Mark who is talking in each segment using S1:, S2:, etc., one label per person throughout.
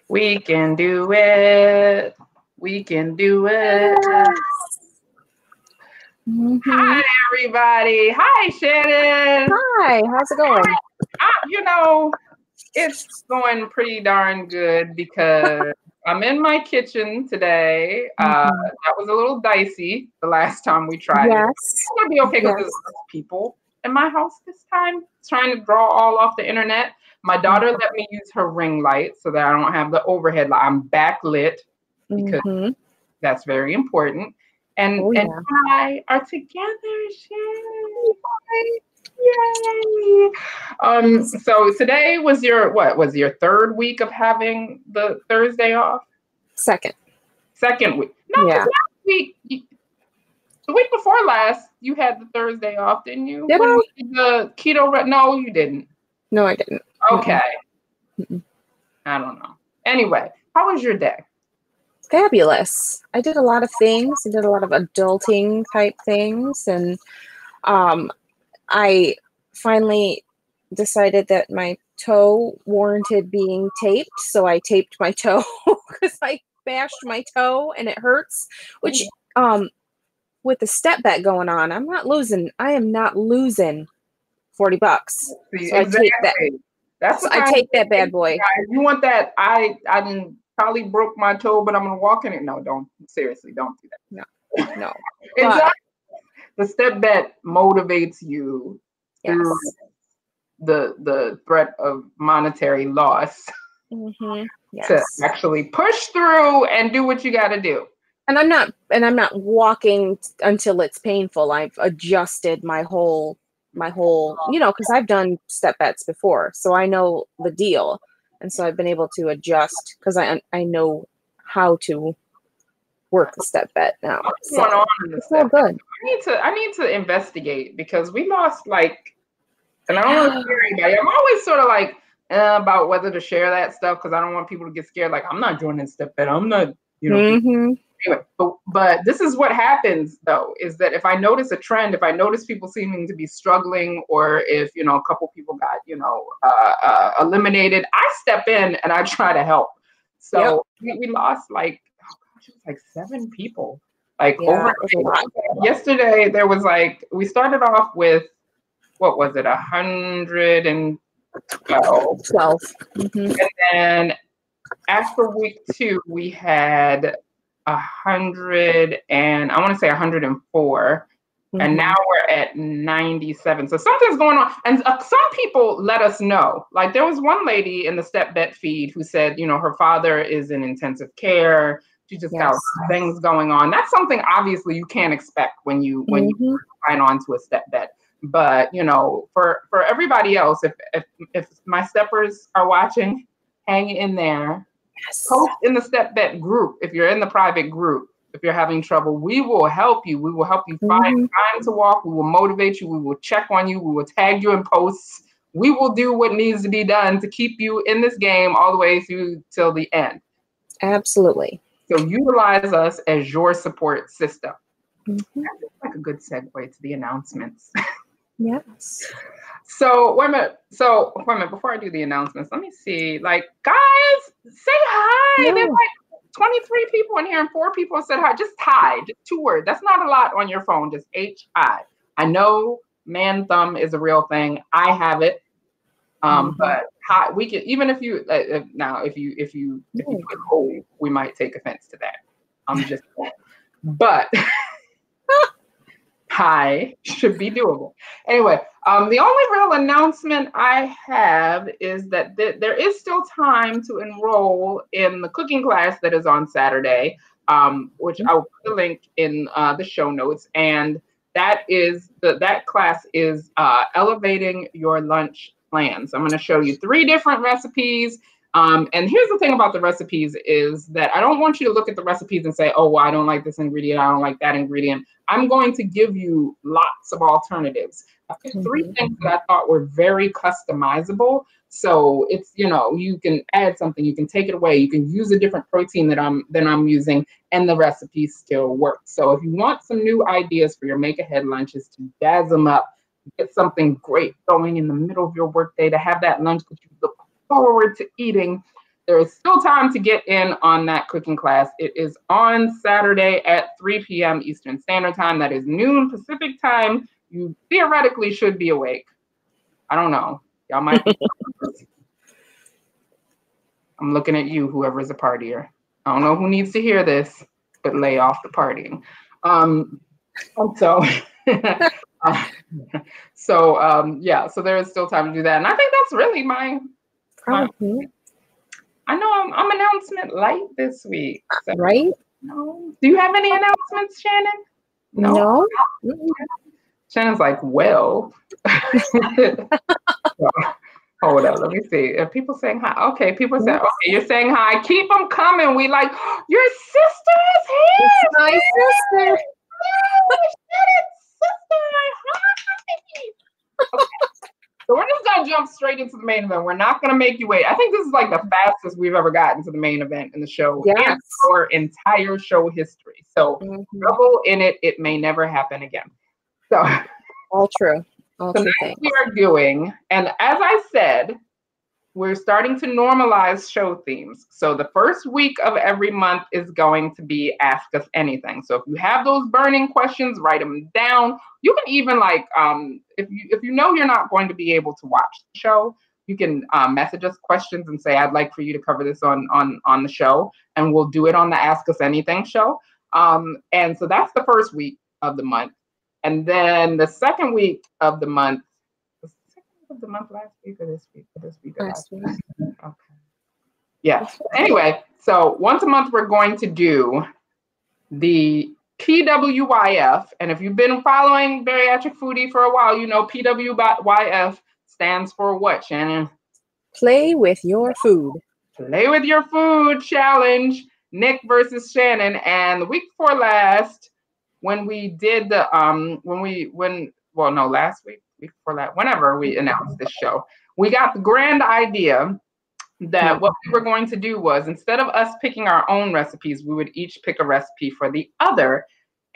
S1: We can do it. We can do it. Hi, everybody. Hi, Shannon.
S2: Hi, how's it going?
S1: It's going pretty darn good because I'm in my kitchen today. That was a little dicey the last time we tried it. It's going to be okay because there's less people in my house this time. Trying to draw all off the internet. My daughter let me use her ring light so that I don't have the overhead light. I'm backlit because that's very important. And I are together, Shannon. Yay! So today was your third week of having the Thursday off?
S2: Second
S1: week. No, last week, the week before last, you had the Thursday off, didn't you?
S2: Did I?
S1: The keto, no, you didn't.
S2: No, I didn't.
S1: Okay. I don't know. Anyway, how was your day?
S2: Fabulous. I did a lot of things. I did a lot of adulting type things. And I finally decided that my toe warranted being taped. So I taped my toe because I bashed my toe and it hurts, which with the step bet going on, I am not losing $40. So I take that. I take that bad boy.
S1: You want that? I didn't probably broke my toe, but I'm gonna walk in it. No, don't seriously, don't do
S2: that. No.
S1: Exactly. The step bet motivates you through the threat of monetary loss to actually push through and do what you got to do.
S2: And I'm not walking until it's painful. I've adjusted my whole, because I've done step bets before, so I know the deal. And so I've been able to adjust because I know how to work the step bet now.
S1: What's going on in the step bet? I need to investigate because we lost and I don't want to scare anybody. I'm always sort of about whether to share that stuff because I don't want people to get scared. I'm not joining step bet. I'm not, Anyway, but this is what happens though, is that if I notice a trend, if I notice people seeming to be struggling, or if, a couple people got, eliminated, I step in and I try to help. So we lost it was 7 people. Over yesterday, there was we started off with, what was it? 112. And then after week 2, we had 104. And now we're at 97. So something's going on. And some people let us know. There was one lady in the step bet feed who said, her father is in intensive care. She just got things going on. That's something obviously you can't expect when you sign on to a step bet. But for everybody else, if my steppers are watching, hang in there. Post in the step bet group. If you're in the private group, if you're having trouble, we will help you. We will help you find time to walk. We will motivate you. We will check on you. We will tag you in posts. We will do what needs to be done to keep you in this game all the way through till the end.
S2: Absolutely.
S1: So utilize us as your support system. That's a good segue to the announcements.
S2: Yes.
S1: So wait a minute. Before I do the announcements, let me see. Guys, say hi. There's 23 people in here and 4 people said hi. Just hi. Just 2 words. That's not a lot on your phone. Just H-I. I know man thumb is a real thing. I have it. But hi. We can, even if you now if you put old, we might take offense to that. I'm just saying. But hi should be doable. Anyway, the only real announcement I have is that there is still time to enroll in the cooking class that is on Saturday, which I will put the link in the show notes. And that class is elevating your lunch plans. I'm going to show you 3 different recipes. And here's the thing about the recipes is that I don't want you to look at the recipes and say, oh, well, I don't like this ingredient. I don't like that ingredient. I'm going to give you lots of alternatives. I picked 3 things that I thought were very customizable. So it's, you can add something, you can take it away, you can use a different protein that I'm using, and the recipe still works. So if you want some new ideas for your make-ahead lunches to jazz them up, get something great going in the middle of your workday to have that lunch that you look forward to eating, there is still time to get in on that cooking class. It is on Saturday at 3 p.m. Eastern Standard Time. That is noon Pacific Time. You theoretically should be awake. I don't know. Y'all might be. I'm looking at you, whoever is a partier. I don't know who needs to hear this, but lay off the partying. So there is still time to do that. And I think that's really my I know I'm announcement light this week. So,
S2: right?
S1: No. Do you have any announcements, Shannon?
S2: No.
S1: Shannon's like, well. Hold on, let me see. Are people saying hi? Okay, people say, okay, you're saying hi. Keep them coming. We like, your sister is here.
S2: It's my sister.
S1: Shannon's sister. Hi. Okay. So we're just going to jump straight into the main event. We're not going to make you wait. I think this is like the fastest we've ever gotten to the main event in the show in our entire show history. So trouble in it, it may never happen again. So
S2: all true.
S1: So next we are doing, and as I said, we're starting to normalize show themes. So the first week of every month is going to be Ask Us Anything. So if you have those burning questions, write them down. You can even like, if you know you're not going to be able to watch the show, you can message us questions and say, I'd like for you to cover this on the show, and we'll do it on the Ask Us Anything show. And so that's the first week of the month. And then the second week of the month, last week or this week? This week or last week? Okay. Yeah. Anyway, so once a month we're going to do the PWYF. And if you've been following Bariatric Foodie for a while, you know PWYF stands for what, Shannon?
S2: Play with your food.
S1: Play with your food challenge. Nick versus Shannon. And the week before last, when we did the last week before that, whenever we announced this show, we got the grand idea that what we were going to do was, instead of us picking our own recipes, we would each pick a recipe for the other.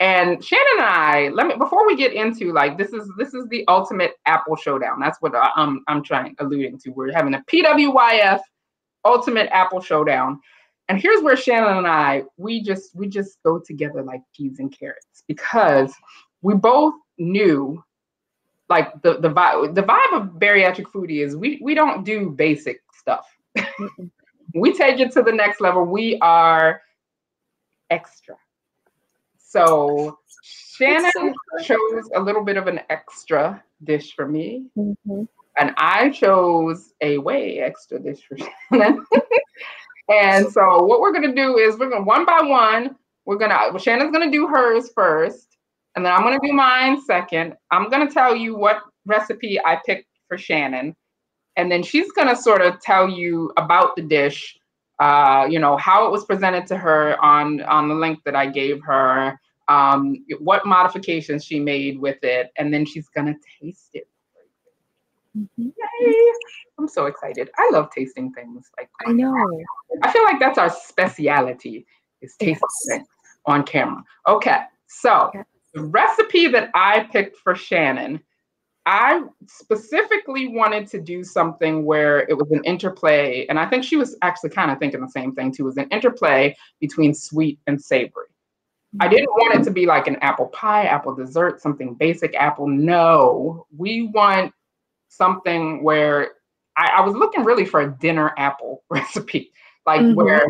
S1: And Shannon and I, before we get into like this is the ultimate apple showdown. That's what I'm alluding to. We're having a PWYF ultimate apple showdown. And here's where Shannon and I, we just go together like peas and carrots, because we both knew like the vibe of Bariatric Foodie is we don't do basic stuff. We take it to the next level. We are extra. So Shannon chose a little bit of an extra dish for me. And I chose a way extra dish for Shannon. And so what we're going to do is we're going to one by one, Shannon's going to do hers first, and then I'm going to do mine second. I'm going to tell you what recipe I picked for Shannon, and then she's going to sort of tell you about the dish, how it was presented to her on the link that I gave her, what modifications she made with it, and then she's going to taste it. Yay! I'm so excited. I love tasting things. Like
S2: I know.
S1: I feel like that's our speciality, is tasting things on camera. Okay, so the recipe that I picked for Shannon, I specifically wanted to do something where it was an interplay, and I think she was actually kind of thinking the same thing too, it was an interplay between sweet and savory. I didn't want it to be like an apple pie, apple dessert, something basic apple. No, we want something where I was looking really for a dinner apple recipe, like where,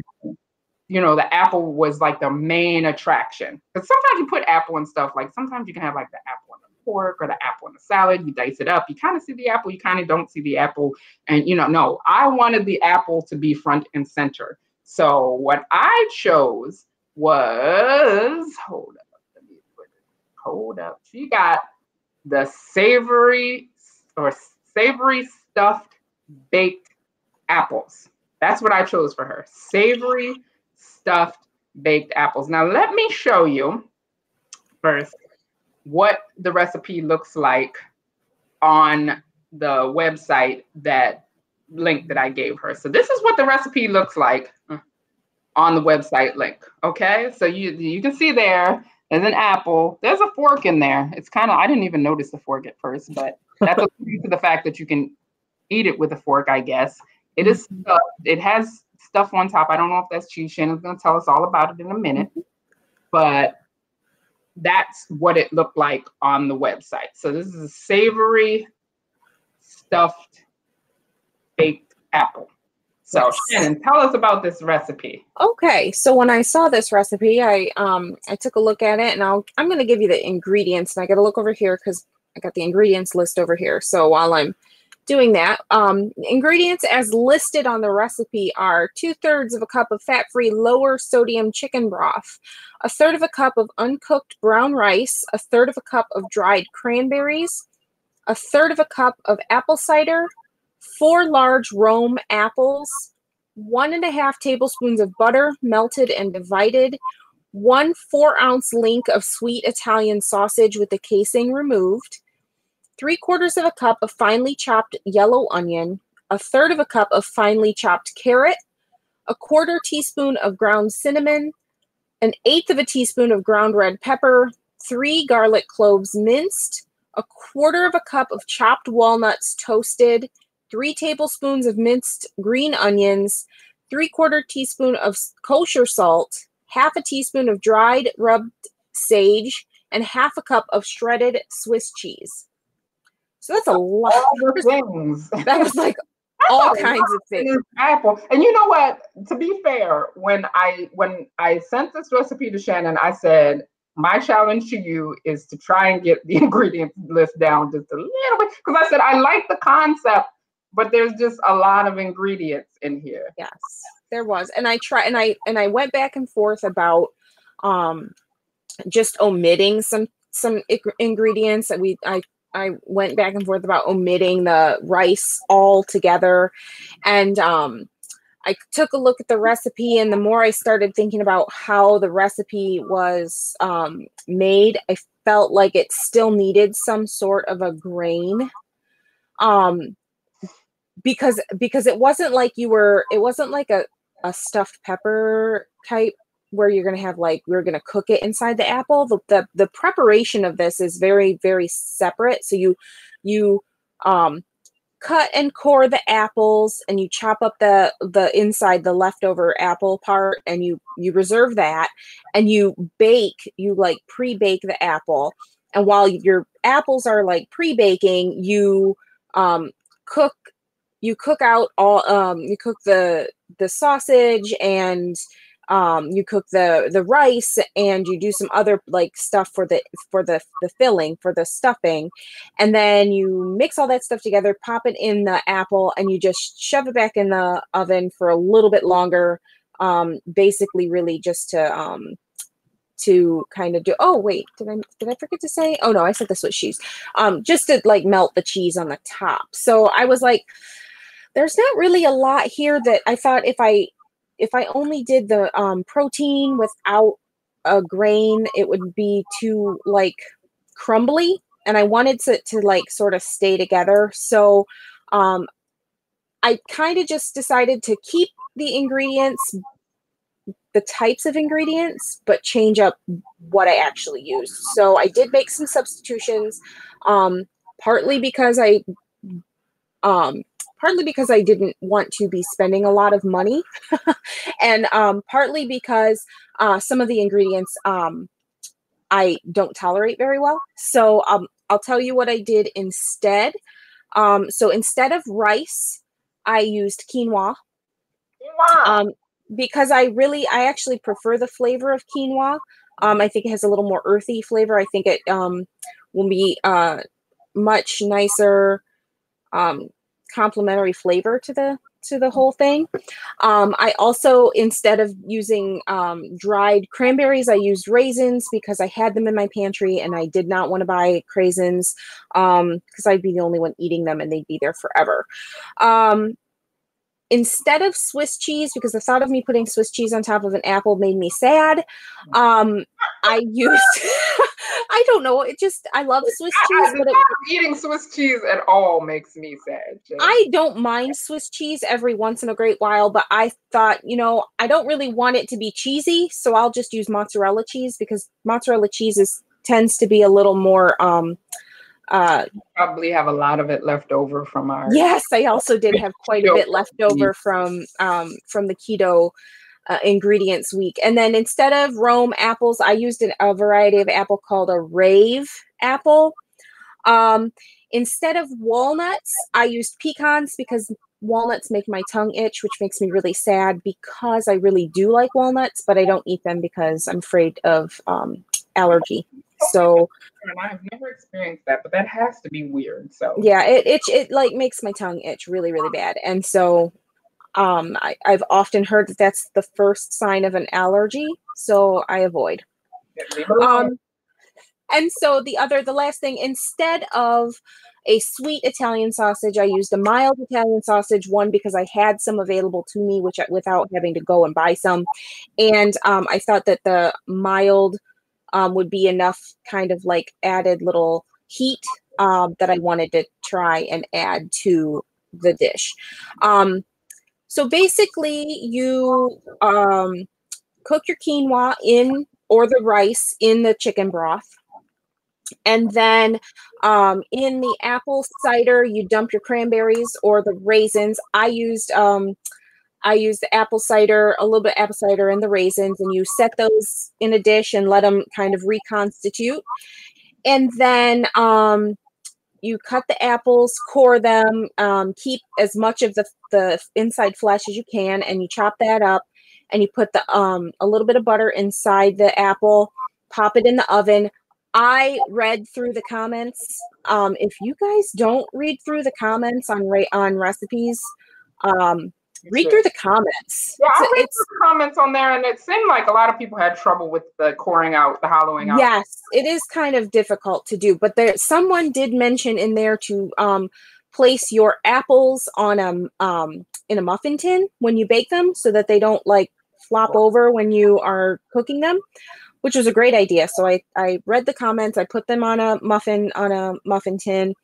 S1: the apple was like the main attraction. Because sometimes you put apple and stuff, like sometimes you can have like the apple in the pork or the apple in the salad, you dice it up, you kind of see the apple, you kind of don't see the apple. And, no, I wanted the apple to be front and center. So what I chose was, hold up. She got the savory stuffed baked apples. That's what I chose for her. Savory stuffed baked apples. Now let me show you first what the recipe looks like on the website, that link that I gave her. So this is what the recipe looks like on the website link. Okay, so you can see there's an apple. There's a fork in there. It's kind of, I didn't even notice the fork at first, but that's to the fact that you can eat it with a fork, I guess. It is stuffed. It has stuff on top. I don't know if that's cheese. Shannon's going to tell us all about it in a minute. But that's what it looked like on the website. So this is a savory stuffed baked apple. So
S2: Yes.
S1: Shannon, tell us about this recipe.
S2: Okay, so when I saw this recipe, I took a look at it, and I'm going to give you the ingredients. And I got to look over here because I got the ingredients list over here. So while I'm doing that, ingredients as listed on the recipe are 2/3 of a cup of fat-free lower sodium chicken broth, 1/3 of a cup of uncooked brown rice, 1/3 of a cup of dried cranberries, 1/3 of a cup of apple cider, 4 large Rome apples, 1½ tablespoons of butter, melted and divided, 1 4-ounce link of sweet Italian sausage with the casing removed, 3/4 of a cup of finely chopped yellow onion, 1/3 of a cup of finely chopped carrot, 1/4 teaspoon of ground cinnamon, 1/8 of a teaspoon of ground red pepper, 3 garlic cloves minced, 1/4 of a cup of chopped walnuts toasted, 3 tablespoons of minced green onions, 3/4 teaspoon of kosher salt, 1/2 teaspoon of dried rubbed sage, and 1/2 cup of shredded Swiss cheese. So that's a lot.
S1: All the things.
S2: That was like all kinds of things.
S1: Apple. And you know what? To be fair, when I sent this recipe to Shannon, I said, my challenge to you is to try and get the ingredient list down just a little bit. Because I said, I like the concept, but there's just a lot of ingredients in here.
S2: Yes, there was. And I tried, and I went back and forth about just omitting some ingredients that I went back and forth about omitting the rice altogether. And I took a look at the recipe, and the more I started thinking about how the recipe was made, I felt like it still needed some sort of a grain. Because it wasn't like it wasn't like a stuffed pepper type where you're going to have we're going to cook it inside the apple. The preparation of this is very, very separate. So you cut and core the apples, and you chop up the inside, the leftover apple part, and you reserve that, and you pre-bake the apple. And while your apples are pre-baking, you cook out all you cook the sausage, and you cook the rice, and you do some other stuff for the filling, for the stuffing, and then you mix all that stuff together, pop it in the apple, and you just shove it back in the oven for a little bit longer, basically really just to kind of do, oh wait, did I forget to say? Oh no, I said the Swiss cheese, just to melt the cheese on the top. So I was like, there's not really a lot here that I thought if I only did the protein without a grain, it would be too crumbly, and I wanted to sort of stay together. So I kind of just decided to keep the ingredients, the types of ingredients, but change up what I actually used. So I did make some substitutions, partly because I didn't want to be spending a lot of money, and partly because some of the ingredients I don't tolerate very well. So I'll tell you what I did instead. So instead of rice, I used quinoa. Because I actually prefer the flavor of quinoa. I think it has a little more earthy flavor. I think it will be much nicer complementary flavor to the whole thing. I also, instead of using dried cranberries, I used raisins because I had them in my pantry, and I did not want to buy craisins because I'd be the only one eating them, and they'd be there forever. Instead of Swiss cheese, because the thought of me putting Swiss cheese on top of an apple made me sad, I used, I don't know, I love Swiss cheese. But
S1: eating Swiss cheese at all makes me sad. Jen.
S2: I don't mind Swiss cheese every once in a great while, but I thought, I don't really want it to be cheesy, so I'll just use mozzarella cheese, because mozzarella cheese tends to be a little more
S1: Probably have a lot of it left over from our.
S2: Yes, I also did have quite a bit left over from the keto ingredients week. And then instead of Rome apples, I used a variety of apple called a rave apple. Instead of walnuts, I used pecans because walnuts make my tongue itch, which makes me really sad because I really do like walnuts, but I don't eat them because I'm afraid of allergy. So
S1: I've never experienced that, but that has to be weird. So
S2: yeah, it like makes my tongue itch really, really bad. And so I've often heard that that's the first sign of an allergy, so I avoid. And so the last thing, instead of a sweet Italian sausage, I used a mild Italian sausage, one because I had some available to me, without having to go and buy some. And I thought that the mild would be enough kind of like added little heat that I wanted to try and add to the dish. So basically you cook your quinoa in, or the rice in, the chicken broth. And then in the apple cider, you dump your cranberries or the raisins. I used the apple cider, a little bit of apple cider and the raisins, and you set those in a dish and let them kind of reconstitute. And then you cut the apples, core them, keep as much of the inside flesh as you can, and you chop that up, and you put a little bit of butter inside the apple, pop it in the oven. I read through the comments. If you guys don't read through the comments on recipes, read through the comments.
S1: Yeah, I read the comments on there, and it seemed like a lot of people had trouble with the coring out, the hollowing out.
S2: Yes, it is kind of difficult to do, but someone did mention in there to place your apples on in a muffin tin when you bake them, so that they don't like flop over when you are cooking them, which was a great idea. So I read the comments, I put them on a muffin tin,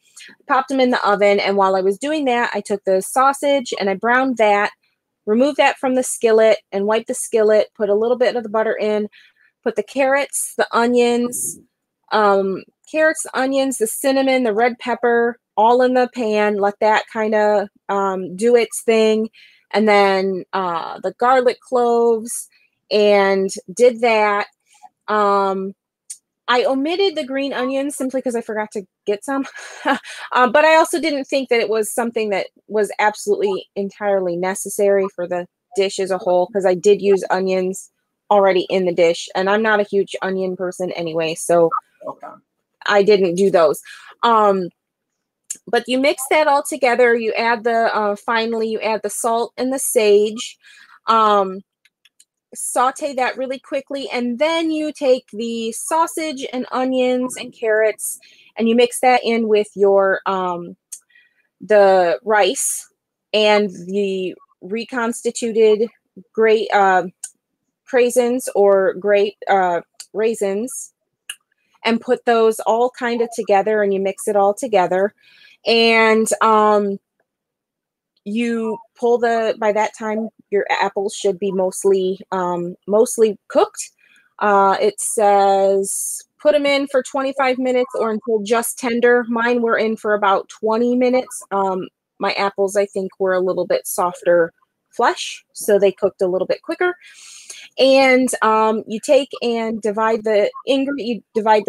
S2: popped them in the oven, and while I was doing that, I took the sausage and I browned that, removed that from the skillet and wiped the skillet, put a little bit of the butter in, put the carrots, the onions, the cinnamon, the red pepper, all in the pan, let that kind of do its thing, and then the garlic cloves, and did that. I omitted the green onions simply because I forgot to get some. But I also didn't think that it was something that was absolutely entirely necessary for the dish as a whole, because I did use onions already in the dish, and I'm not a huge onion person anyway, so I didn't do those. But you mix that all together. You add finally you add the salt and the sage. Saute that really quickly, and then you take the sausage and onions and carrots and you mix that in with your the rice and the reconstituted great craisins or great raisins, and put those all kind of together, and you mix it all together, and you pull by that time your apples should be mostly cooked. It says put them in for 25 minutes or until just tender. Mine were in for about 20 minutes. My apples, I think, were a little bit softer flesh, so they cooked a little bit quicker. And you take and divide the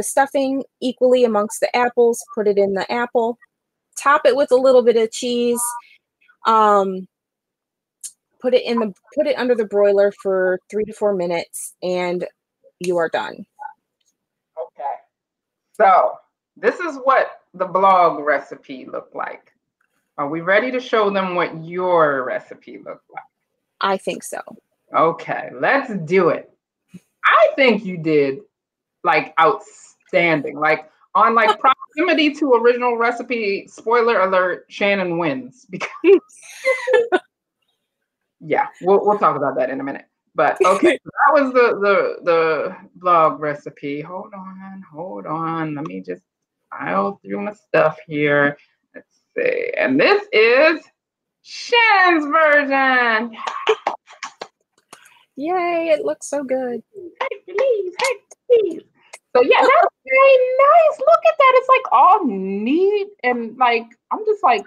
S2: stuffing equally amongst the apples, put it in the apple, top it with a little bit of cheese, put it under the broiler for 3 to 4 minutes, and you are done.
S1: Okay. So this is what the blog recipe looked like. Are we ready to show them what your recipe looked like?
S2: I think so.
S1: Okay, let's do it. I think you did like outstanding. Like on like proximity to original recipe, spoiler alert, Shannon wins because yeah, we'll talk about that in a minute. But okay, so that was the blog recipe. Hold on. Let me just file through my stuff here. Let's see. And this is Shannon's version.
S2: Yay, it looks so good.
S1: Hey, please. So yeah, that's very nice. Look at that. It's like all neat and like I'm just like,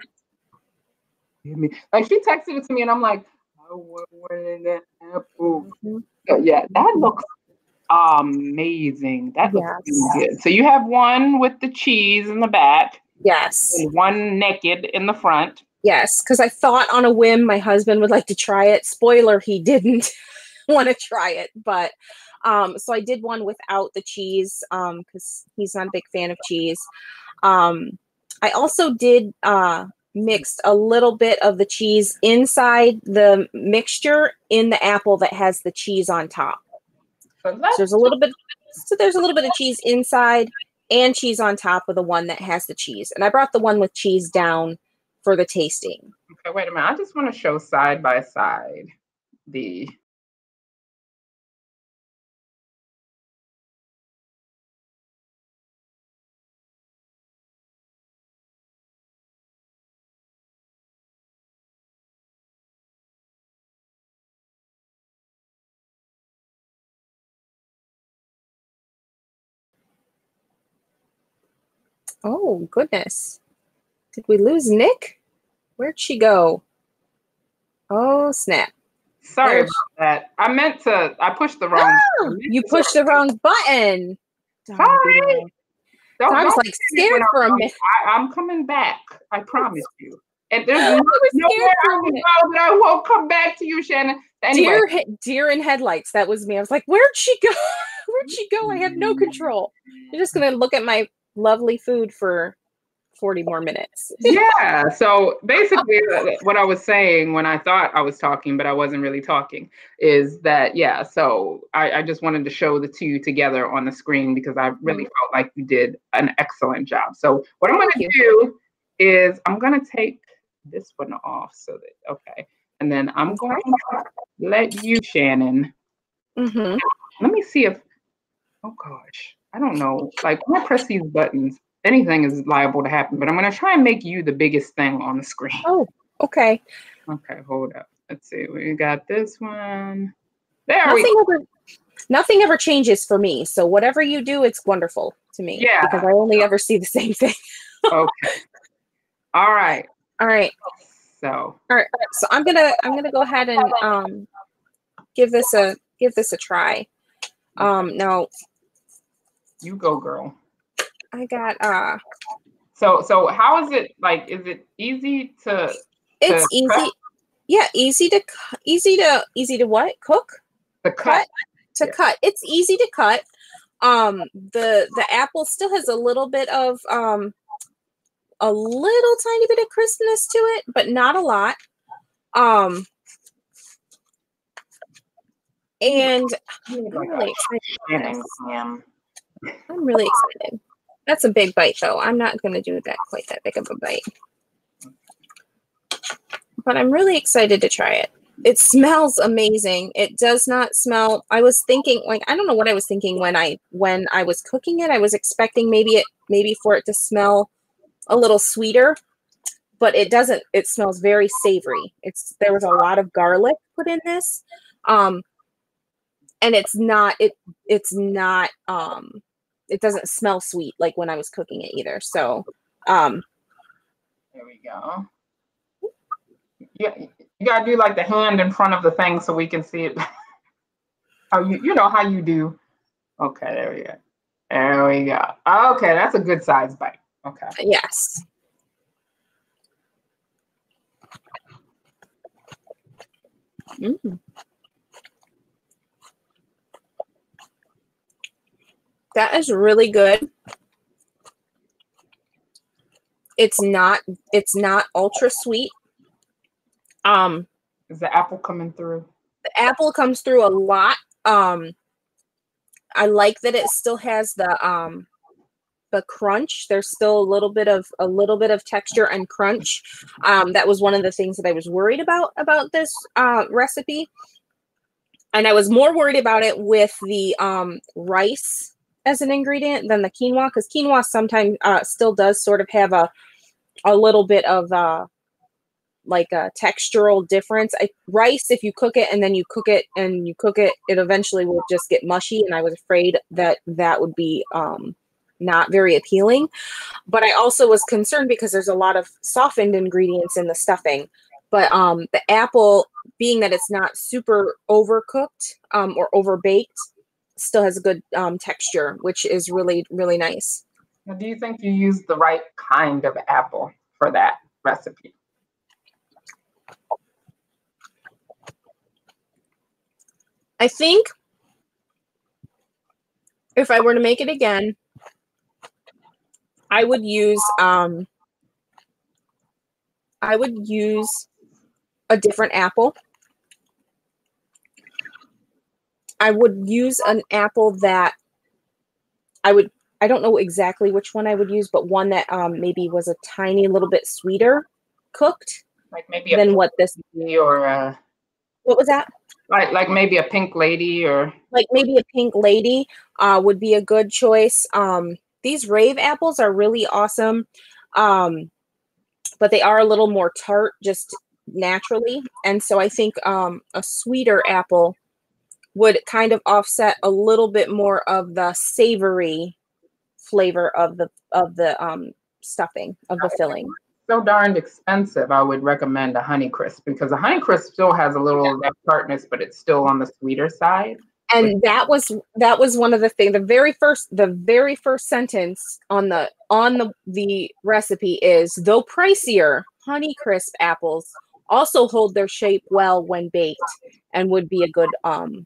S1: like she texted it to me and I'm like, I want that apple. So yeah, that looks amazing. That looks really good. So you have one with the cheese in the back.
S2: Yes.
S1: And one naked in the front.
S2: Yes, because I thought on a whim my husband would like to try it. Spoiler, he didn't want to try it, but so I did one without the cheese because he's not a big fan of cheese. I also did mixed a little bit of the cheese inside the mixture in the apple that has the cheese on top. So there's a little bit of cheese inside and cheese on top of the one that has the cheese. And I brought the one with cheese down for the tasting.
S1: Okay, wait a minute. I just want to show side by side the
S2: Oh, goodness. Did we lose Nick? Where'd she go? Oh, snap.
S1: Sorry about that. I pushed the wrong.
S2: Oh, you pushed the wrong button.
S1: Sorry.
S2: I was like scared for a minute.
S1: I'm coming back. I promise you. And there's nowhere I can go that I won't come back to you, Shannon. Anyway.
S2: Deer in headlights. That was me. I was like, where'd she go? Where'd she go? I have no control. You're just going to look at my lovely food for 40 more minutes.
S1: Yeah. So basically what I was saying when I thought I was talking, but I wasn't really talking, is that, yeah, so I just wanted to show the two together on the screen because I really felt like you did an excellent job. So what I'm going to do is I'm going to take this one off so that, okay. And then I'm going to let you, Shannon.
S2: Mm-hmm.
S1: Let me see if, oh gosh, I don't know. Like when I press these buttons, anything is liable to happen, but I'm going to try and make you the biggest thing on the screen.
S2: Oh, okay.
S1: Okay, hold up. Let's see. We got this one.
S2: Nothing ever changes for me. So whatever you do, it's wonderful to me.
S1: Yeah.
S2: Because I only ever see the same thing.
S1: Okay. All right. So
S2: I'm gonna go ahead and give this a try. Now
S1: you go, girl.
S2: I got
S1: So how is it, like, is it easy to
S2: it's easy prep? Yeah, easy to what? Cook?
S1: To cut.
S2: Cut. It's easy to cut. The apple still has a little bit of a little tiny bit of crispness to it, but not a lot. And I'm really excited. I'm really excited. That's a big bite, though. I'm not going to do that quite that big of a bite. But I'm really excited to try it. It smells amazing. It does not smell. I was thinking, like, I don't know what I was thinking when I was cooking it. I was expecting maybe for it to smell a little sweeter, but it doesn't. It smells very savory. There was a lot of garlic put in this. And it doesn't smell sweet like when I was cooking it either. So,
S1: there we go. Yeah, you gotta do like the hand in front of the thing so we can see it. How how you do. Okay, there we go. There we go. Okay, that's a good size bite. Okay.
S2: Yes. That is really good. It's not ultra sweet.
S1: Is the apple coming through?
S2: The apple comes through a lot. I like that it still has the crunch. There's still a little bit of texture and crunch. That was one of the things that I was worried about this recipe. And I was more worried about it with the rice as an ingredient than the quinoa, because quinoa sometimes still does sort of have a little bit of like a textural difference. Rice, if you cook it and then you cook it and you cook it, it eventually will just get mushy. And I was afraid that that would be not very appealing. But I also was concerned because there's a lot of softened ingredients in the stuffing. But the apple, being that it's not super overcooked or overbaked, still has a good texture, which is really, really nice.
S1: Now, do you think you used the right kind of apple for that recipe?
S2: I think if I were to make it again, I would use a different apple. I would use an apple that I don't know exactly which one I would use, but one that maybe was a tiny little bit sweeter cooked.
S1: Like maybe
S2: than what this
S1: or
S2: what was that?
S1: Like maybe a pink lady, or
S2: like maybe a pink lady would be a good choice. These rave apples are really awesome, but they are a little more tart just naturally. And so I think a sweeter apple would kind of offset a little bit more of the savory flavor of the stuffing, of the filling.
S1: So darned expensive, I would recommend a Honeycrisp, because a Honeycrisp still has a little of that tartness, but it's still on the sweeter side.
S2: And that was one of the things. The very first sentence on the recipe is, though pricier, Honeycrisp apples also hold their shape well when baked and would be a good option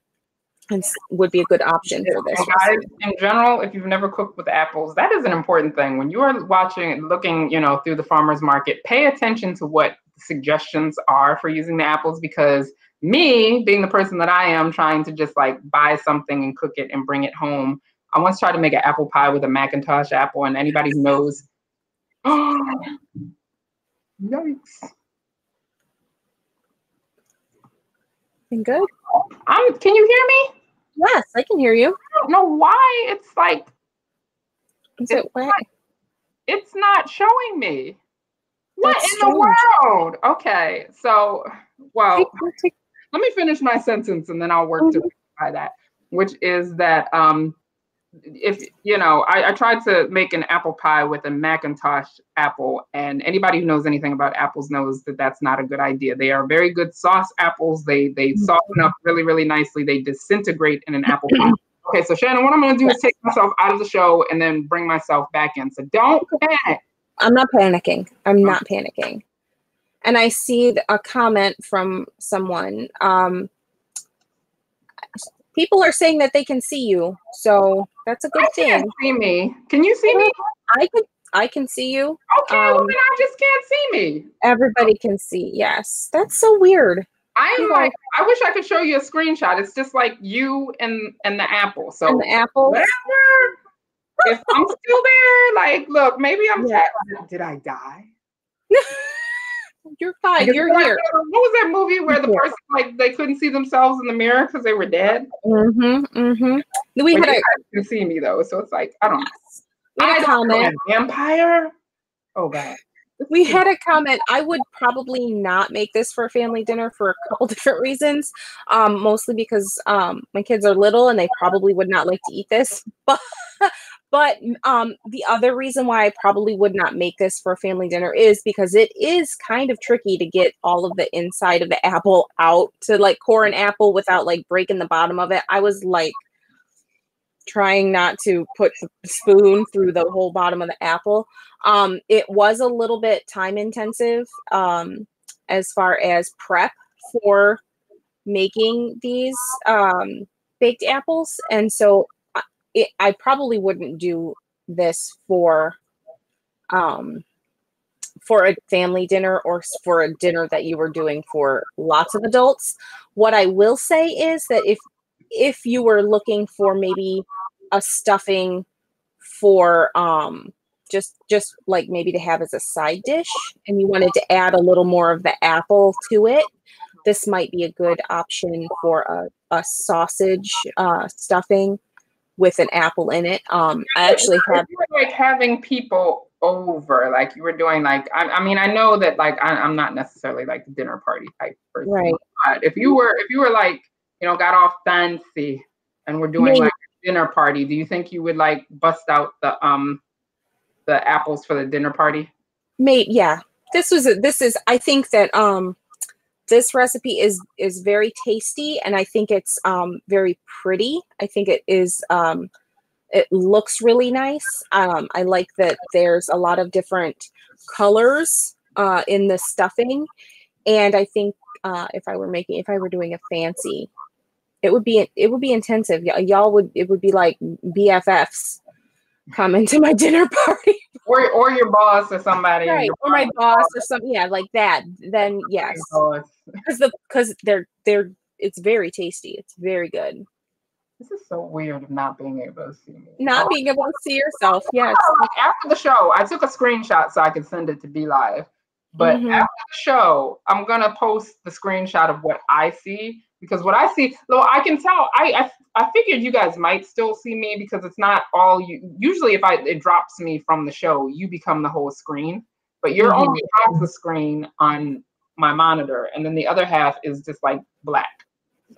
S2: for this.
S1: And guys, in general, if you've never cooked with apples, that is an important thing. When you are watching and looking, through the farmer's market, pay attention to what suggestions are for using the apples, because me, being the person that I am, trying to just like buy something and cook it and bring it home, I once tried to make an apple pie with a Macintosh apple, and anybody who knows, oh, yikes.
S2: Good.
S1: Can you hear me?
S2: Yes, I can hear you.
S1: I don't know why it's like it's not showing me. What in the world? Okay, so well, let me finish my sentence and then I'll work to by that, which is that if I tried to make an apple pie with a Macintosh apple, and anybody who knows anything about apples knows that that's not a good idea. They are very good sauce apples. They soften up really, really nicely. They disintegrate in an apple pie. Okay, so Shannon, what I'm going to do is take myself out of the show and then bring myself back in. So don't panic.
S2: I'm not panicking. I'm not panicking. And I see a comment from someone. People are saying that they can see you, so that's a good thing.
S1: Can't see me. Can you see me?
S2: I can see you.
S1: Okay, well then I just can't see me.
S2: Everybody can see. Yes, that's so weird.
S1: I wish I could show you a screenshot. It's just like you and the apple. So
S2: and the apple.
S1: Whatever. If I'm still there, like, look, maybe I'm. Yeah. Did I die?
S2: You're fine. You're here.
S1: What was that movie where the person, like, they couldn't see themselves in the mirror because they were dead? We can see me though, so it's like, I don't know.
S2: We had a comment.
S1: Vampire. Oh God.
S2: We had a comment. I would probably not make this for a family dinner for a couple different reasons. Mostly because my kids are little and they probably would not like to eat this. But the other reason why I probably would not make this for a family dinner is because it is kind of tricky to get all of the inside of the apple out, to like core an apple without like breaking the bottom of it. I was like trying not to put the spoon through the whole bottom of the apple. It was a little bit time intensive as far as prep for making these baked apples. And so I probably wouldn't do this for a family dinner or for a dinner that you were doing for lots of adults. What I will say is that if you were looking for maybe a stuffing for just like maybe to have as a side dish, and you wanted to add a little more of the apple to it, this might be a good option for a sausage stuffing with an apple in it. I actually have
S1: like having people over, like you were doing, like, I mean, I know that, like, I'm not necessarily like the dinner party type person.
S2: Right.
S1: But if you were like, you know, got off fancy and we're doing like a dinner party, do you think you would like bust out the apples for the dinner party?
S2: Maybe, yeah. This is, I think that this recipe is very tasty, and I think it's very pretty. I think it is it looks really nice. I like that there's a lot of different colors in the stuffing, and I think if I were doing a fancy, it would be intensive. It would be like BFFs coming to my dinner party.
S1: Or your boss or somebody.
S2: Right, or my boss or something. Yeah, like that. Then yes, because it's very tasty. It's very good.
S1: This is so weird of not being able to see me.
S2: Not being able to see yourself. Yes.
S1: After the show, I took a screenshot so I could send it to Be Live. But after the show, I'm gonna post the screenshot of what I see, because what I see, though, I can tell. I figured you guys might still see me because it's not all you. Usually, if it drops me from the show, you become the whole screen. But you're only half the screen on my monitor, and then the other half is just like black.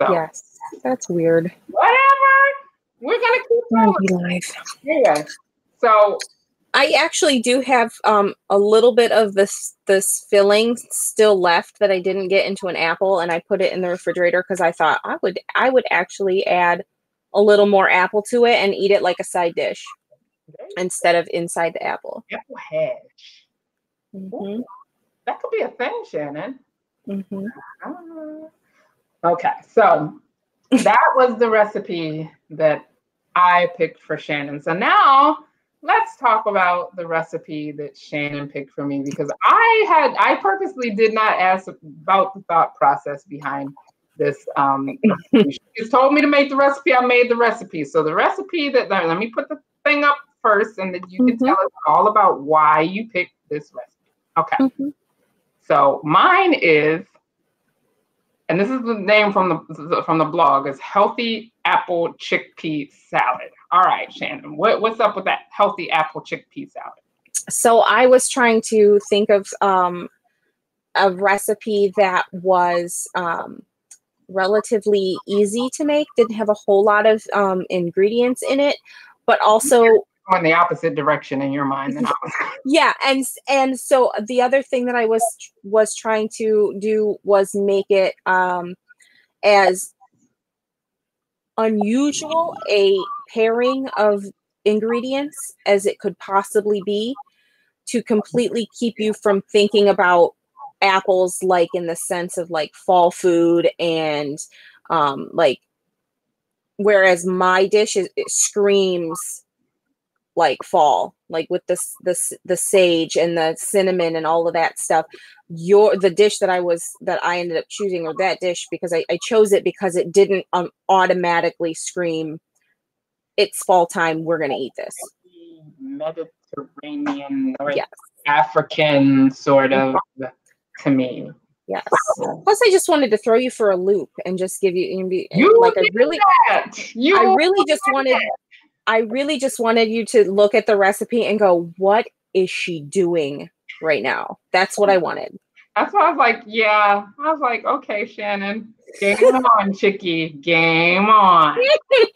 S1: So
S2: yes, that's weird.
S1: Whatever. We're gonna keep going.
S2: Live.
S1: Anyway, so
S2: I actually do have a little bit of this filling still left that I didn't get into an apple, and I put it in the refrigerator because I thought I would actually add a little more apple to it and eat it like a side dish instead of inside the apple.
S1: Apple hash. That could be a thing, Shannon. Okay, so that was the recipe that I picked for Shannon. So now let's talk about the recipe that Shannon picked for me, because I purposely did not ask about the thought process behind this. She just told me to make the recipe. I made the recipe. So the recipe let me put the thing up first, and then you can tell us all about why you picked this recipe. Okay. So mine is, and this is the name from the blog, is Healthy Apple Chickpea Salad. All right, Shannon, what's up with that healthy apple chickpea salad?
S2: So I was trying to think of a recipe that was relatively easy to make, didn't have a whole lot of ingredients in it, but also
S1: going the opposite direction in your mind than I was.
S2: Yeah, and so the other thing that I was trying to do was make it as unusual a pairing of ingredients as it could possibly be, to completely keep you from thinking about apples like in the sense of like fall food and like, whereas my dish it screams like fall, like with the sage and the cinnamon and all of that stuff. The dish that I ended up choosing, or that dish, because I chose it because it didn't automatically scream, it's fall time, we're gonna eat this.
S1: Mediterranean or African sort of to me.
S2: Yes. Plus, I just wanted to throw you for a loop and just give you like I really just wanted you to look at the recipe and go, what is she doing right now? That's what I wanted.
S1: That's why I was like, yeah. I was like, okay, Shannon, game on, Chickie, game on.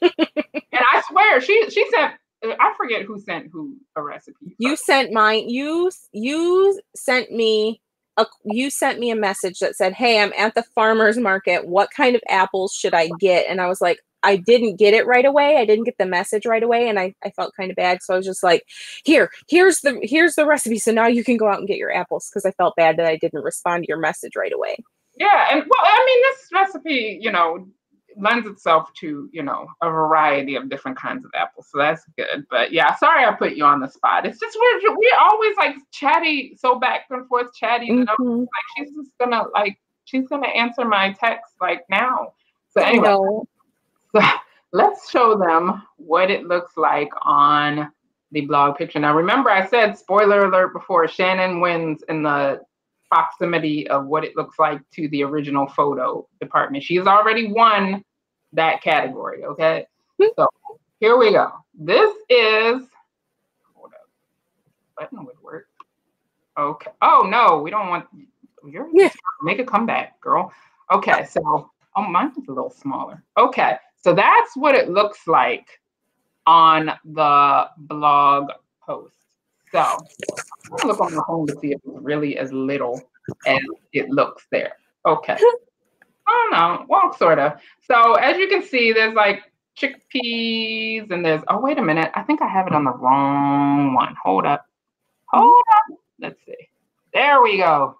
S1: And I swear, she sent, I forget who sent who a recipe.
S2: You sent mine. You sent me a message that said, hey, I'm at the farmer's market. What kind of apples should I get? And I was like, I didn't get it right away. I didn't get the message right away, and I felt kind of bad. So I was just like, here's the recipe. So now you can go out and get your apples, because I felt bad that I didn't respond to your message right away.
S1: Yeah, and well, I mean, this recipe, lends itself to, a variety of different kinds of apples. So that's good. But yeah, sorry I put you on the spot. It's just we're always like chatty, so back and forth chatty. And I'm like, she's gonna answer my text like now. So anyway. So let's show them what it looks like on the blog picture. Now, remember, I said, spoiler alert before, Shannon wins in the proximity of what it looks like to the original photo department. She's already won that category, okay? So here we go. This is, button would work. Okay. Oh no, we don't want. Make a comeback, girl. Okay, so mine's a little smaller. Okay, so that's what it looks like on the blog post. So I'm gonna look on the home to see if it's really as little as it looks there. Okay. Oh no, well, sort of. So as you can see, there's like chickpeas and there's, oh, wait a minute. I think I have it on the wrong one. Hold up. Let's see. There we go.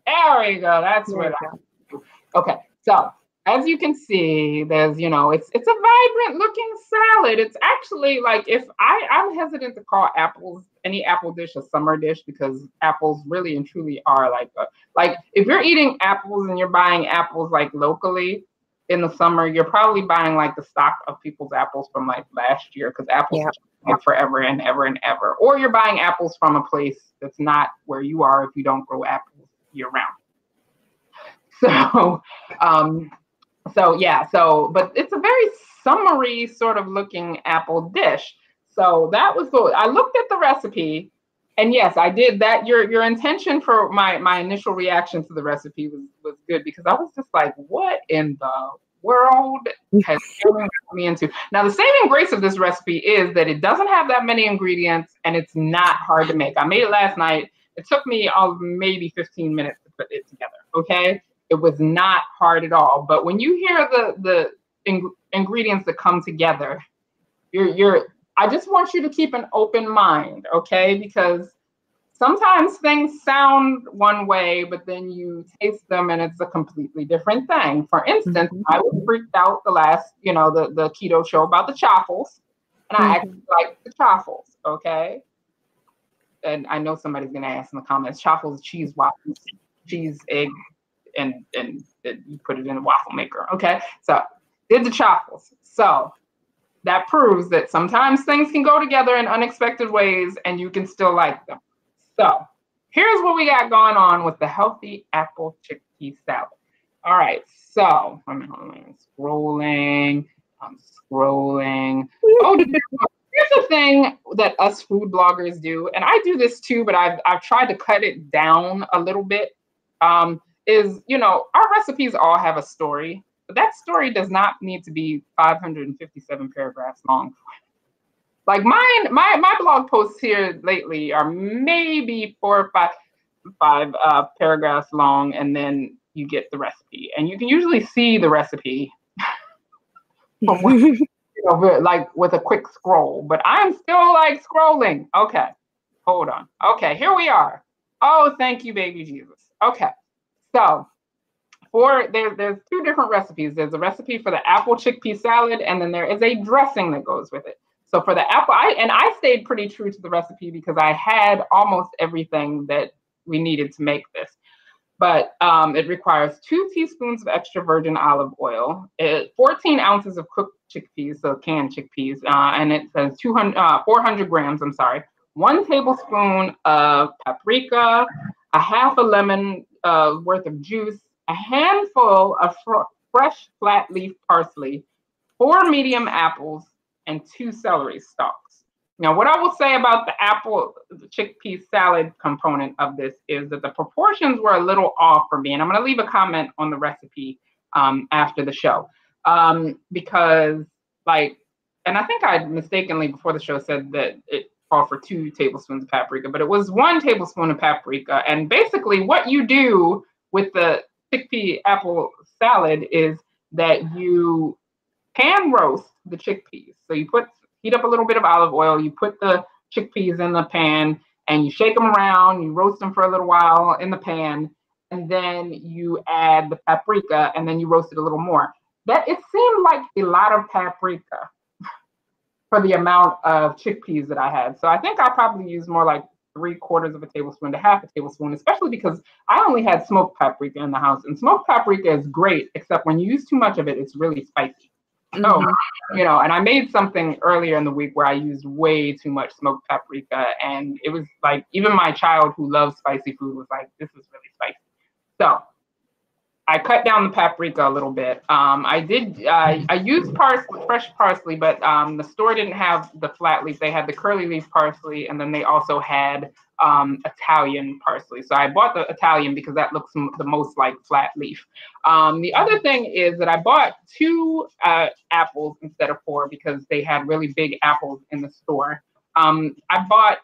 S1: There we go. That's what I do. Okay. So as you can see, there's, it's a vibrant looking salad. It's actually like, if I'm hesitant to call any apple dish a summer dish, because apples really and truly are like if you're eating apples and you're buying apples like locally in the summer, you're probably buying like the stock of people's apples from like last year, because apples are forever and ever and ever. Or you're buying apples from a place that's not where you are if you don't grow apples year round. But it's a very summery sort of looking apple dish. So that was good. I looked at the recipe, and yes, I did that. Your intention for my initial reaction to the recipe was good, because I was just like, what in the world has gotten me into? Now, the saving grace of this recipe is that it doesn't have that many ingredients, and it's not hard to make. I made it last night. It took me maybe 15 minutes to put it together. Okay. It was not hard at all. But when you hear the ingredients that come together, I just want you to keep an open mind, okay? Because sometimes things sound one way, but then you taste them and it's a completely different thing. For instance, I was freaked out the last, the keto show about the chaffles, and I actually like the chaffles, okay? And I know somebody's gonna ask in the comments, chaffles, cheese waffles, cheese, egg, and you put it in a waffle maker, okay? So did the chaffles. So that proves that sometimes things can go together in unexpected ways and you can still like them. So here's what we got going on with the healthy apple chickpea salad. All right, so I'm scrolling. Oh, here's the thing that us food bloggers do, and I do this too, but I've tried to cut it down a little bit. Is, our recipes all have a story, but that story does not need to be 557 paragraphs long. Like my blog posts here lately are maybe 4 or 5 paragraphs long, and then you get the recipe, and you can usually see the recipe like with a quick scroll, but I'm still like scrolling. Okay, hold on. Okay, here we are. Oh, thank you, baby Jesus. Okay. So there's 2 different recipes. There's a recipe for the apple chickpea salad, and then there is a dressing that goes with it. So for the apple, I stayed pretty true to the recipe because I had almost everything that we needed to make this. But it requires 2 teaspoons of extra virgin olive oil, 14 ounces of cooked chickpeas, so canned chickpeas, and it says 400 grams, 1 tablespoon of paprika, a half a lemon worth of juice, a handful of fresh flat leaf parsley, 4 medium apples, and 2 celery stalks. Now, what I will say about the chickpea salad component of this is that the proportions were a little off for me, and I'm going to leave a comment on the recipe after the show, because and I think I mistakenly before the show said that it called for 2 tablespoons of paprika, but it was 1 tablespoon of paprika. And basically what you do with the chickpea apple salad is that you pan roast the chickpeas. So you heat up a little bit of olive oil, you put the chickpeas in the pan, and you shake them around, you roast them for a little while in the pan, and then you add the paprika, and then you roast it a little more. That it seemed like a lot of paprika for the amount of chickpeas that I had. So I think I probably used more like 3/4 of a tablespoon to half a tablespoon, especially because I only had smoked paprika in the house, and smoked paprika is great, except when you use too much of it, it's really spicy. So, and I made something earlier in the week where I used way too much smoked paprika, and it was like, even my child who loves spicy food was like, this is really spicy. So I cut down the paprika a little bit. I used parsley, fresh parsley, but the store didn't have the flat leaf. They had the curly leaf parsley, and then they also had Italian parsley. So I bought the Italian because that looks the most like flat leaf. The other thing is that I bought 2 apples instead of 4 because they had really big apples in the store. I bought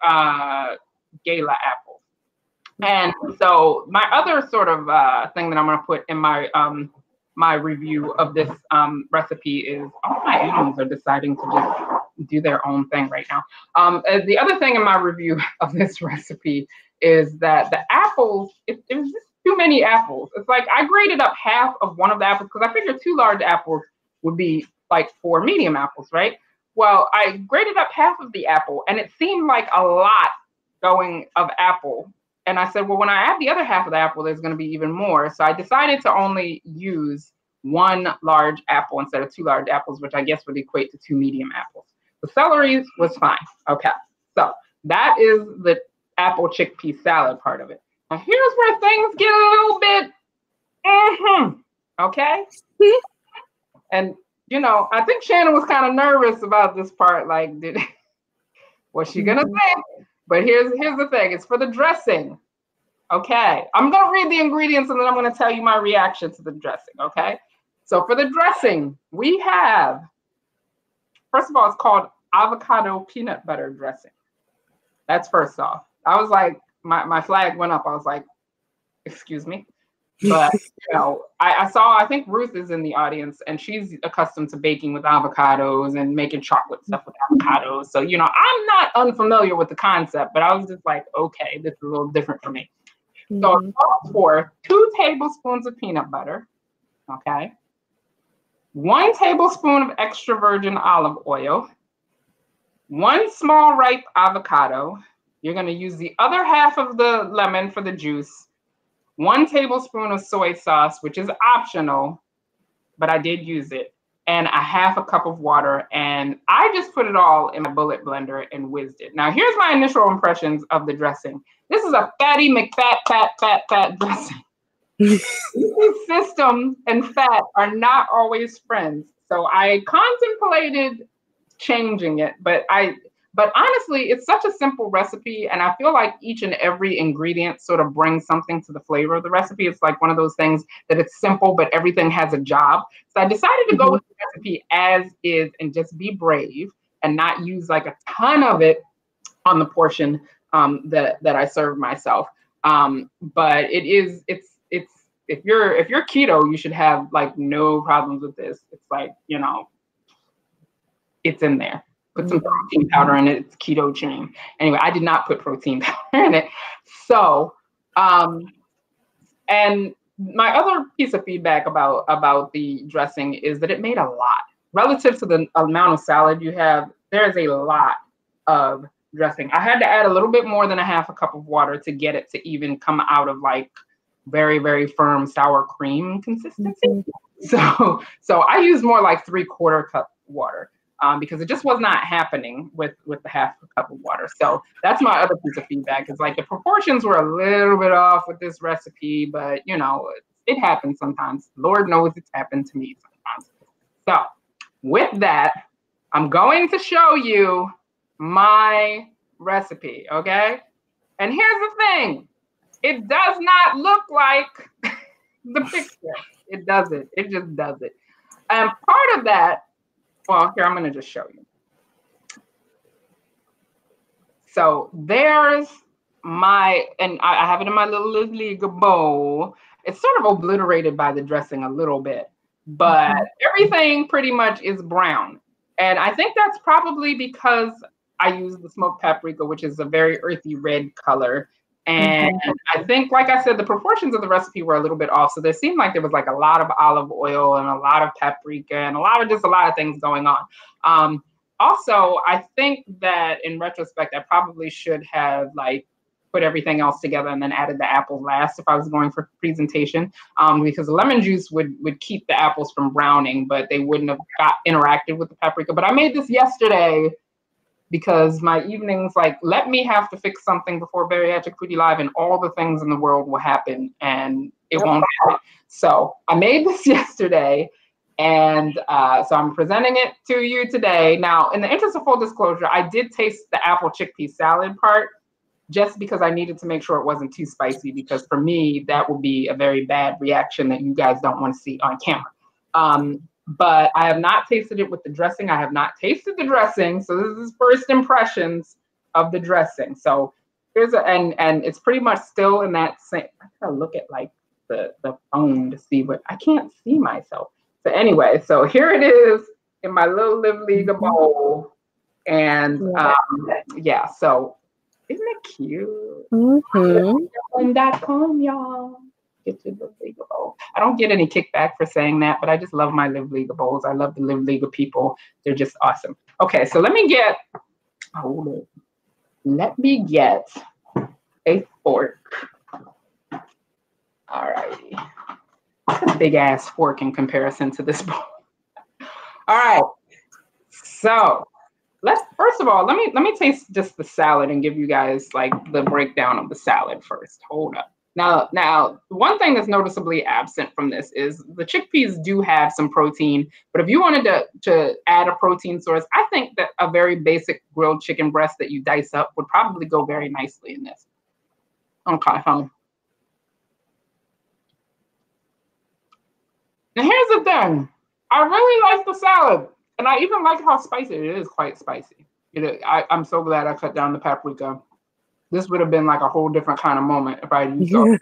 S1: Gala apples. And so my other sort of thing that I'm going to put in my my review of this recipe is all my animals are deciding to just do their own thing right now. The other thing in my review of this recipe is that the apples, it was just too many apples. It's like I grated up half of one of the apples because I figured 2 large apples would be like 4 medium apples, right? Well, I grated up half of the apple and it seemed like a lot going of apple. And I said, well, when I add the other half of the apple, there's going to be even more. So I decided to only use 1 large apple instead of 2 large apples, which I guess would equate to 2 medium apples. The celery was fine. Okay. So that is the apple chickpea salad part of it. Now here's where things get a little bit, okay? And, you know, I think Shannon was kind of nervous about this part. Like, what's she going to say? But here's the thing. It's for the dressing. Okay. I'm going to read the ingredients and then I'm going to tell you my reaction to the dressing. Okay. So for the dressing, we have, first of all, it's called avocado peanut butter dressing. That's first off. I was like, my flag went up. I was like, excuse me. But, you know, I think Ruth is in the audience and she's accustomed to baking with avocados and making chocolate stuff with avocados. So, you know, I'm not unfamiliar with the concept, but I was just like, okay, this is a little different for me. So it calls for 2 tablespoons of peanut butter, okay? 1 tablespoon of extra virgin olive oil, 1 small ripe avocado. You're going to use the other half of the lemon for the juice. 1 tablespoon of soy sauce, which is optional, but I did use it, and a half a cup of water. And I just put it all in my bullet blender and whizzed it. Now, here's my initial impressions of the dressing. This is a fatty McFat dressing. System and fat are not always friends. So I contemplated changing it, but honestly, it's such a simple recipe, and I feel like each and every ingredient sort of brings something to the flavor of the recipe. It's like one of those things that it's simple, but everything has a job. So I decided to go with the recipe as is and just be brave and not use like a ton of it on the portion that I served myself. But it's if you're keto, you should have like no problems with this. It's like, you know, it's in there. Put some protein powder in it. It's keto chain. Anyway, I did not put protein powder in it. So, and my other piece of feedback about the dressing is that it made a lot. Relative to the amount of salad you have, there is a lot of dressing. I had to add a little bit more than a half a cup of water to get it to even come out of like very, very firm sour cream consistency. So I used more like 3/4 cup water. Because it just was not happening with the half a cup of water. So that's my other piece of feedback is like the proportions were a little bit off with this recipe, but you know, it happens sometimes. Lord knows it's happened to me sometimes. So with that, I'm going to show you my recipe, okay? And here's the thing. It does not look like the picture. It doesn't. It just doesn't. And part of that, well, here, I'm going to just show you. So there's my, and I have it in my little league bowl. It's sort of obliterated by the dressing a little bit, but everything pretty much is brown. And I think that's probably because I use the smoked paprika, which is a very earthy red color. And I think, like I said, the proportions of the recipe were a little bit off. So there seemed like there was like a lot of olive oil and a lot of paprika and a lot of things going on. Also, I think that in retrospect, I probably should have like put everything else together and then added the apples last if I was going for presentation, because the lemon juice would keep the apples from browning, but they wouldn't have interacted with the paprika. But I made this yesterday because my evenings, like, let me have to fix something before Bariatric Foodie Live and all the things in the world will happen. And It won't have it. So I made this yesterday, and so I'm presenting it to you today. Now, in the interest of full disclosure, I did taste the apple chickpea salad part just because I needed to make sure it wasn't too spicy, because for me, that would be a very bad reaction that you guys don't want to see on camera. But I have not tasted it with the dressing. I have not tasted the dressing. So this is first impressions of the dressing. So here's and it's pretty much still in that same, I gotta look at like the phone to see what, I can't see myself. So anyway, so here it is in my little Live Liga bowl. And yeah, so isn't it cute? .com, y'all. Get your Live Liga bowl. I don't get any kickback for saying that, but I just love my Live Liga bowls. I love the Live Liga people. They're just awesome. Okay, so let me get, let me get a fork. All righty. That's a big ass fork in comparison to this bowl. All right. So first of all, let me taste just the salad and give you guys like the breakdown of the salad first. Hold up. Now, one thing that's noticeably absent from this is the chickpeas do have some protein, but if you wanted to add a protein source, I think that a very basic grilled chicken breast that you dice up would probably go very nicely in this. Okay, and here's the thing. I really like the salad, and I even like how spicy it is. Quite spicy. I'm so glad I cut down the paprika. This would have been like a whole different kind of moment if I used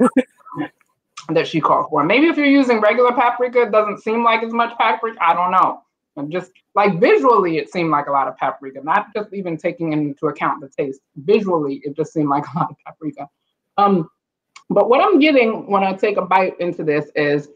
S1: that she called for. Maybe if you're using regular paprika, it doesn't seem like as much paprika. I don't know. And just like visually, it seemed like a lot of paprika, not just even taking into account the taste. Visually, it just seemed like a lot of paprika. But what I'm getting when I take a bite into this is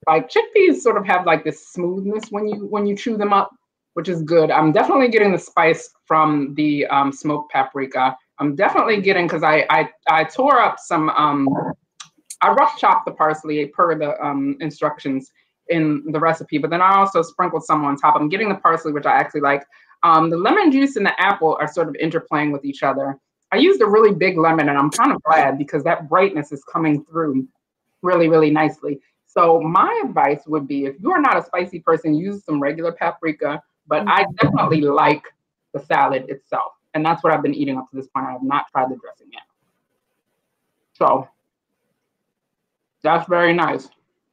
S1: like chickpeas sort of have like this smoothness when you chew them up, which is good. I'm definitely getting the spice from the smoked paprika. I'm definitely getting, because I tore up some, I rough chopped the parsley per the instructions in the recipe, but then I also sprinkled some on top. I'm getting the parsley, which I actually like. The lemon juice and the apple are sort of interplaying with each other. I used a really big lemon, and I'm kind of glad because that brightness is coming through really, really nicely. So my advice would be, if you are not a spicy person, use some regular paprika, but I definitely like the salad itself. And that's what I've been eating up to this point. I have not tried the dressing yet. So that's very nice.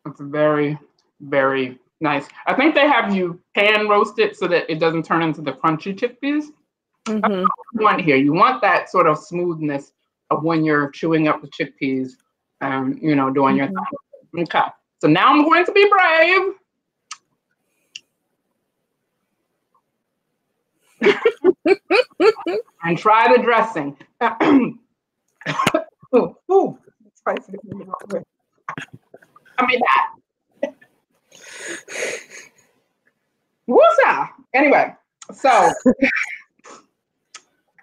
S1: It's very, very nice. I think they have you pan roast it so that it doesn't turn into the crunchy chickpeas. That's what you want here. You want that sort of smoothness of when you're chewing up the chickpeas and, doing your thing. Okay. So now I'm going to be brave. And try the dressing. Ooh, spicy. I mean that. Woosah! Anyway, so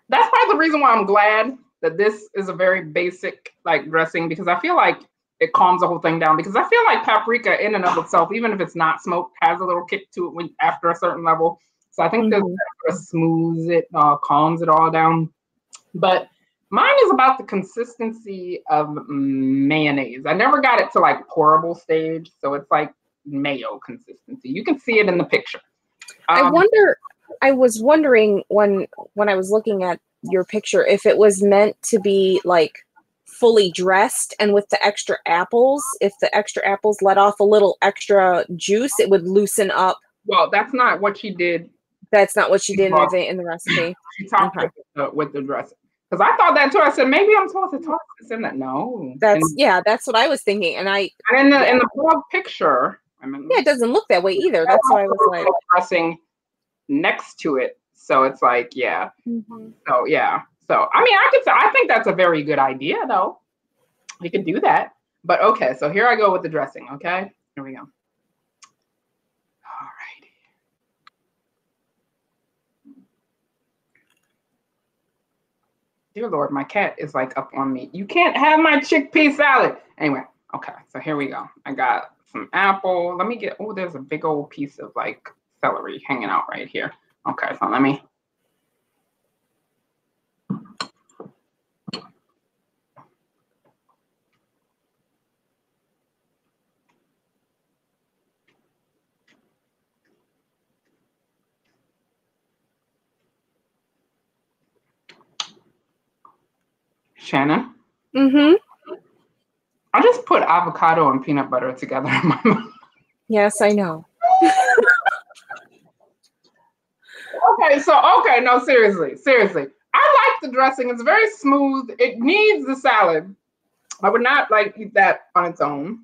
S1: that's part of the reason why I'm glad that this is a very basic like dressing, because I feel like it calms the whole thing down. Because I feel like paprika in and of itself, even if it's not smoked, has a little kick to it after a certain level. So I think this sort of smooths it, calms it all down. But mine is about the consistency of mayonnaise. I never got it to like pourable stage, so it's like mayo consistency. You can see it in the picture. I
S2: was wondering when I was looking at your picture if it was meant to be like fully dressed, and with the extra apples, if the extra apples let off a little extra juice, it would loosen up.
S1: Well, that's not what she did.
S2: That's not what she did in the recipe.
S1: She talked with the dressing. Because I thought that too. I said, maybe I'm supposed to toss this in that. No.
S2: That's what I was thinking. And
S1: in the blog picture,
S2: it doesn't look that way either. That's why I was like
S1: dressing next to it. So it's like, yeah. So yeah. So I think that's a very good idea though. We could do that. But okay, so here I go with the dressing, okay? Here we go. Dear Lord, my cat is like up on me. You can't have my chickpea salad. Anyway, okay, so here we go. I got some apple. Let me get, there's a big old piece of like celery hanging out right here. Okay, so let me. Shannon.
S2: Mm-hmm.
S1: I just put avocado and peanut butter together in my mouth.
S2: Yes, I know.
S1: Okay, no, seriously. I like the dressing. It's very smooth. It needs the salad. I would not like eat that on its own.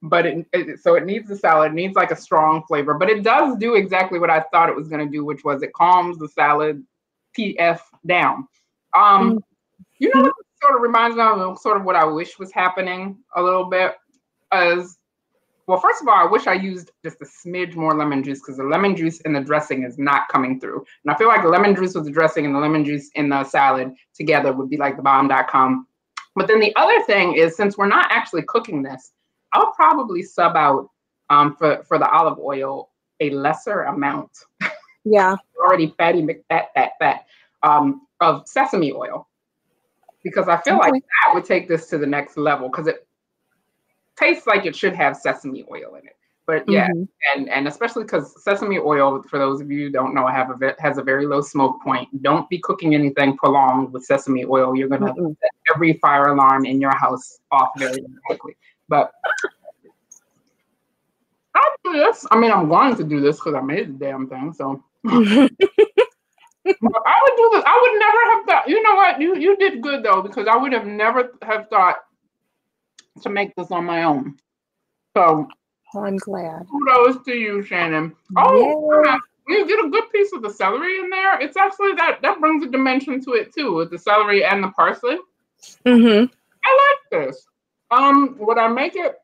S1: But it needs the salad. It needs like a strong flavor, but it does do exactly what I thought it was going to do, which was it calms the salad PF down. You know what it sort of reminds me of, sort of what I wish was happening a little bit, as well, first of all, I wish I used just a smidge more lemon juice, because the lemon juice in the dressing is not coming through. And I feel like the lemon juice with the dressing and the lemon juice in the salad together would be like the bomb.com. But then the other thing is, since we're not actually cooking this, I'll probably sub out for the olive oil a lesser amount.
S2: Yeah.
S1: Already fatty fat of sesame oil, because I feel like that would take this to the next level, because it tastes like it should have sesame oil in it. But yeah, and especially because sesame oil, for those of you who don't know, has a very low smoke point. Don't be cooking anything prolonged with sesame oil. You're going to set every fire alarm in your house off very, very quickly. But I'll do this. I mean, I'm going to do this because I made the damn thing. So but I would do this. I would never have thought. You know what? You did good though, because I would have never have thought to make this on my own. So
S2: I'm glad.
S1: kudos to you, Shannon. Oh, yeah. You get a good piece of the celery in there. It's actually that brings a dimension to it too, with the celery and the parsley. I like this. Would I make it?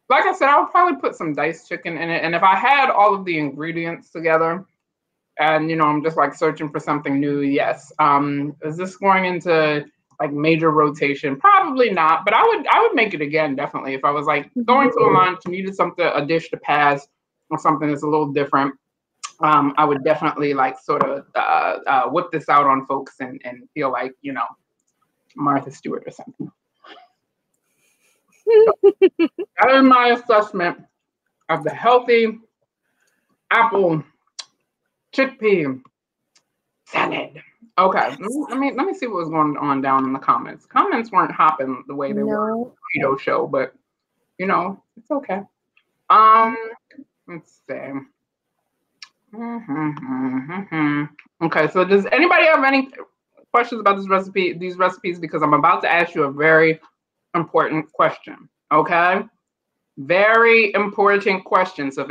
S1: Like I said, I would probably put some diced chicken in it. And if I had all of the ingredients together, and I'm just like searching for something new, yes. Is this going into like major rotation? Probably not, but I would make it again, definitely. If I was like going to a lunch, needed a dish to pass or something that's a little different, I would definitely like sort of whip this out on folks and feel like, Martha Stewart or something. That is my assessment of the healthy apple chickpea salad. Okay, let me see what was going on down in the comments. Comments weren't hopping the way they were on the keto show, but it's okay. Let's see. Okay, so does anybody have any questions about these recipes? Because I'm about to ask you a very important question. Okay, very important question. So